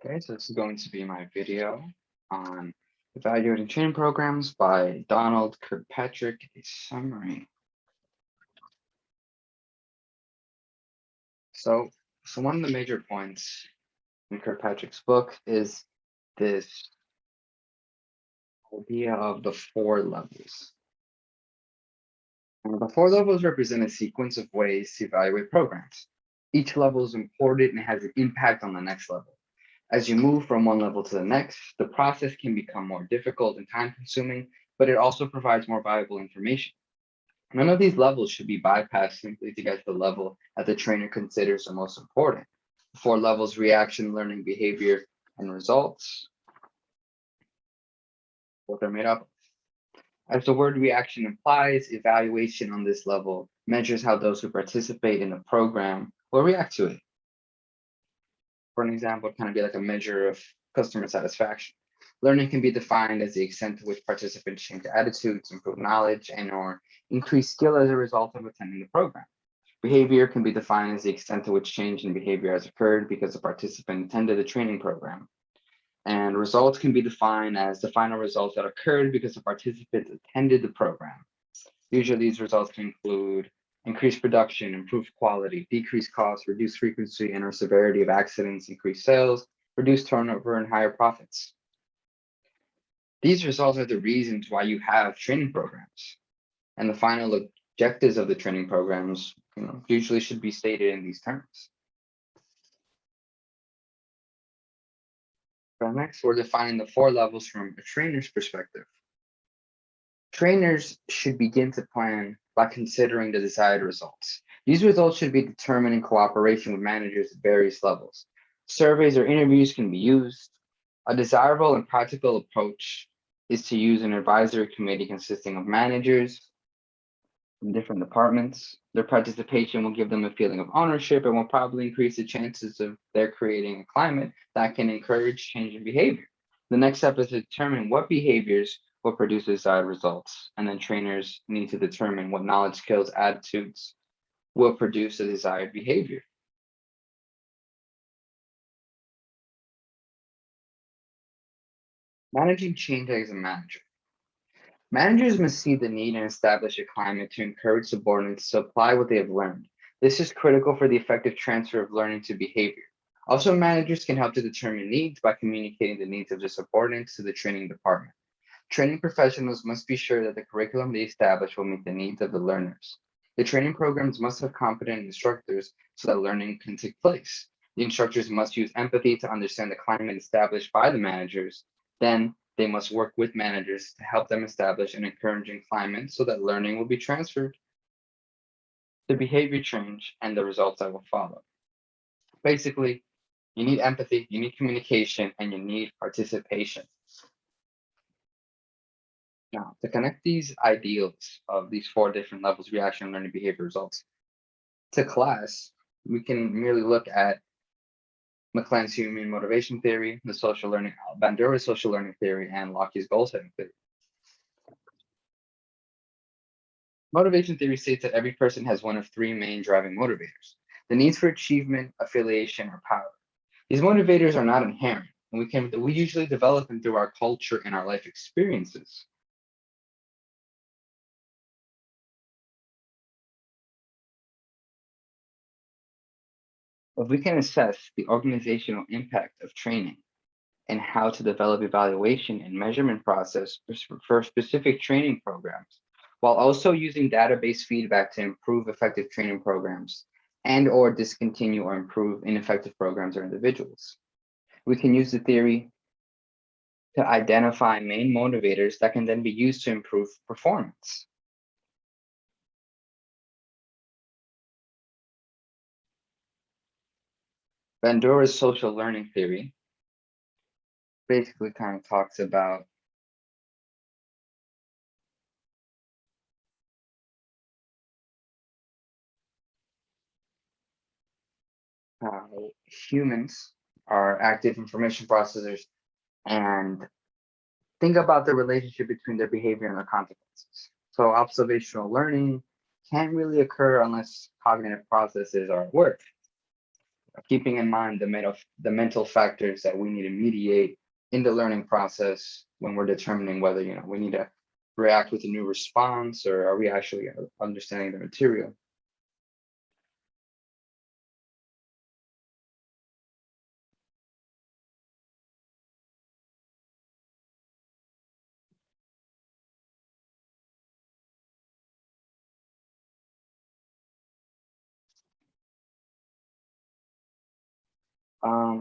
Okay, so this is going to be my video on evaluating training programs by Donald Kirkpatrick, a summary. So one of the major points in Kirkpatrick's book is this idea of the four levels. And the four levels represent a sequence of ways to evaluate programs. Each level is important and has an impact on the next level. As you move from one level to the next, the process can become more difficult and time consuming, but it also provides more valuable information. None of these levels should be bypassed simply to get to the level that the trainer considers the most important. The four levels: reaction, learning, behavior, and results, what they're made up of. As the word reaction implies, evaluation on this level measures how those who participate in the program will react to it. For an example, it kind of be like a measure of customer satisfaction. Learning can be defined as the extent to which participants change attitudes, improve knowledge, and/or increase skill as a result of attending the program. Behavior can be defined as the extent to which change in behavior has occurred because the participant attended the training program. And results can be defined as the final results that occurred because the participants attended the program. Usually these results can include increased production, improved quality, decreased costs, reduced frequency and or severity of accidents, increased sales, reduced turnover, and higher profits. These results are the reasons why you have training programs. And the final objectives of the training programs, usually should be stated in these terms. So next, we're defining the four levels from a trainer's perspective. Trainers should begin to plan by considering the desired results. These results should be determined in cooperation with managers at various levels. Surveys or interviews can be used. A desirable and practical approach is to use an advisory committee consisting of managers from different departments. Their participation will give them a feeling of ownership and will probably increase the chances of their creating a climate that can encourage change in behavior. The next step is to determine what behaviors will produce desired results, and then trainers need to determine what knowledge, skills, attitudes will produce the desired behavior. Managing change as a manager. Managers must see the need and establish a climate to encourage subordinates to apply what they have learned. This is critical for the effective transfer of learning to behavior. Also, managers can help to determine needs by communicating the needs of their subordinates to the training department. Training professionals must be sure that the curriculum they establish will meet the needs of the learners. The training programs must have competent instructors so that learning can take place. The instructors must use empathy to understand the climate established by the managers. Then they must work with managers to help them establish an encouraging climate so that learning will be transferred to behavior change and the results that will follow. Basically, you need empathy, you need communication, and you need participation. Now, to connect these ideals of these four different levels: reaction, learning, behavior, results, to class, we can merely look at McLean's human motivation theory, the social learning, Bandura's social learning theory, and Lockheed's goal setting theory. Motivation theory states that every person has one of three main driving motivators: the needs for achievement, affiliation, or power. These motivators are not inherent, and we usually develop them through our culture and our life experiences. If we can assess the organizational impact of training and how to develop evaluation and measurement process for specific training programs, while also using database feedback to improve effective training programs and/or discontinue or improve ineffective programs or individuals. We can use the theory to identify main motivators that can then be used to improve performance. Bandura's social learning theory basically kind of talks about how humans are active information processors and think about the relationship between their behavior and their consequences. So observational learning can't really occur unless cognitive processes are at work. keeping in mind the mental factors that we need to mediate in the learning process when we're determining whether we need to react with a new response or are we actually understanding the material.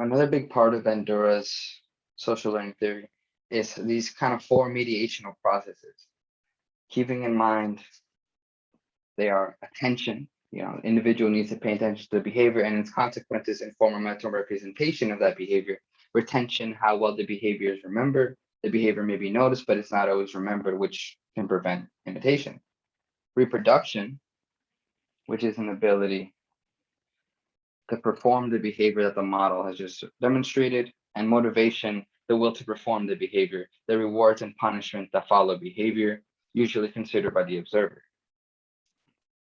Another big part of Bandura's social learning theory is these kind of four mediational processes. Keeping in mind they are attention, the individual needs to pay attention to the behavior and its consequences inform a mental representation of that behavior. Retention, how well the behavior is remembered. The behavior may be noticed, but it's not always remembered, which can prevent imitation. Reproduction, which is an ability to perform the behavior that the model has just demonstrated, and motivation, the will to perform the behavior, the rewards and punishment that follow behavior, usually considered by the observer.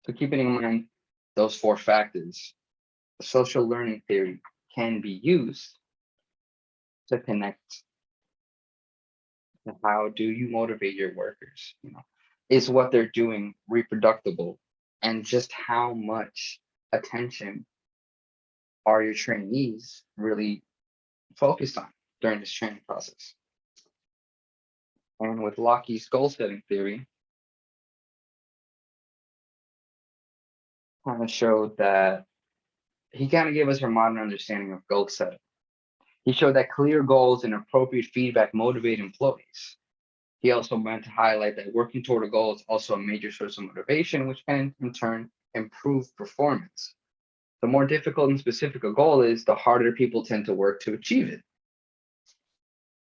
So keeping in mind those four factors, social learning theory can be used to connect to how do you motivate your workers? Is what they're doing reproducible? And just how much attention are your trainees really focused on during this training process? And with Lockheed's goal setting theory, kind of showed that he kind of gave us a modern understanding of goal setting. He showed that clear goals and appropriate feedback motivate employees. He also meant to highlight that working toward a goal is also a major source of motivation, which can in turn improve performance. The more difficult and specific a goal is, the harder people tend to work to achieve it.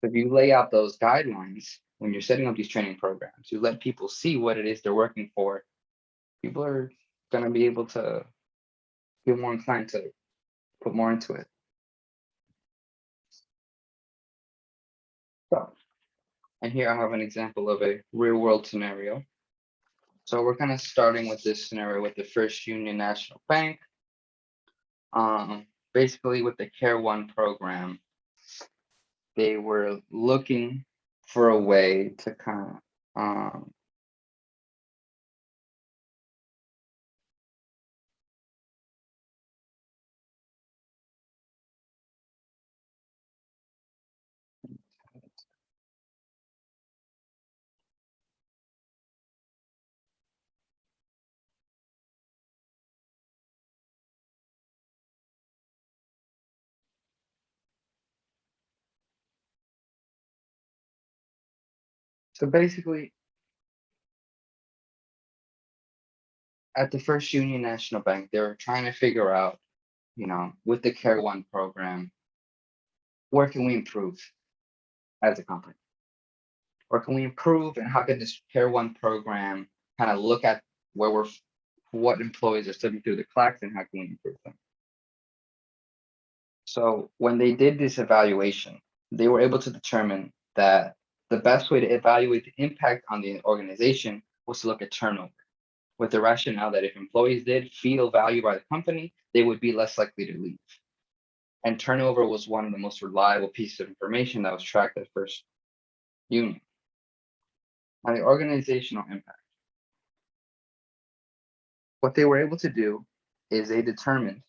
If you lay out those guidelines when you're setting up these training programs, you let people see what it is they're working for, people are going to be able to feel more inclined to put more into it. So, and here I have an example of a real world scenario. So we're kind of starting with this scenario with the First Union National Bank. Basically with the Care One program, they were looking for a way to kind of so basically at the First Union National Bank, they were trying to figure out, with the Care One program, where can we improve as a company? Where can we improve and how can this Care One program kind of look at what employees are slipping through the cracks and how can we improve them? So when they did this evaluation, they were able to determine that the best way to evaluate the impact on the organization was to look at turnover, with the rationale that if employees did feel valued by the company, they would be less likely to leave. And turnover was one of the most reliable pieces of information that was tracked at First Union. Now, the organizational impact. What they were able to do is they determined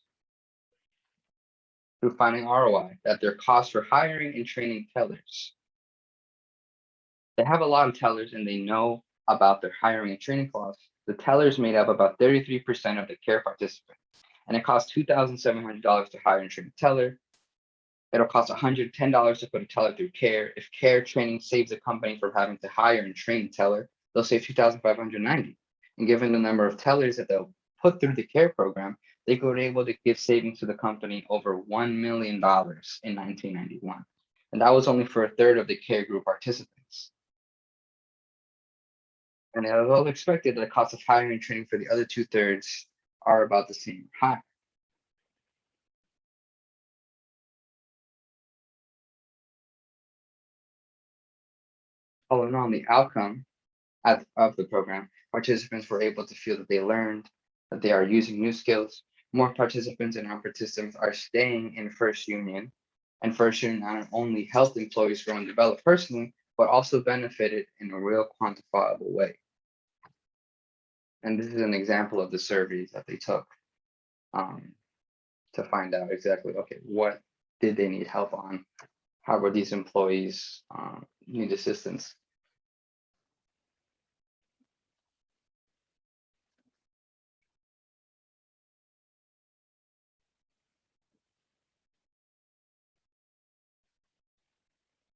through finding ROI that their costs for hiring and training tellers. They have a lot of tellers and they know about their hiring and training costs. The tellers made up about 33% of the care participants, and it costs $2,700 to hire and train a teller. It'll cost $110 to put a teller through care. If care training saves the company from having to hire and train a teller, they'll save $2,590. And given the number of tellers that they'll put through the care program, they were able to give savings to the company over $1 million in 1991. And that was only for a third of the care group participants. And it was all expected that the cost of hiring and training for the other 2/3 are about the same high. All in all, the outcome of the program, participants were able to feel that they learned, that they are using new skills, more participants in our systems are staying in First Union, and First Union not only helped employees grow and develop personally, but also benefited in a real quantifiable way. And this is an example of the surveys that they took to find out exactly, okay, what did they need help on? How were these employees need assistance?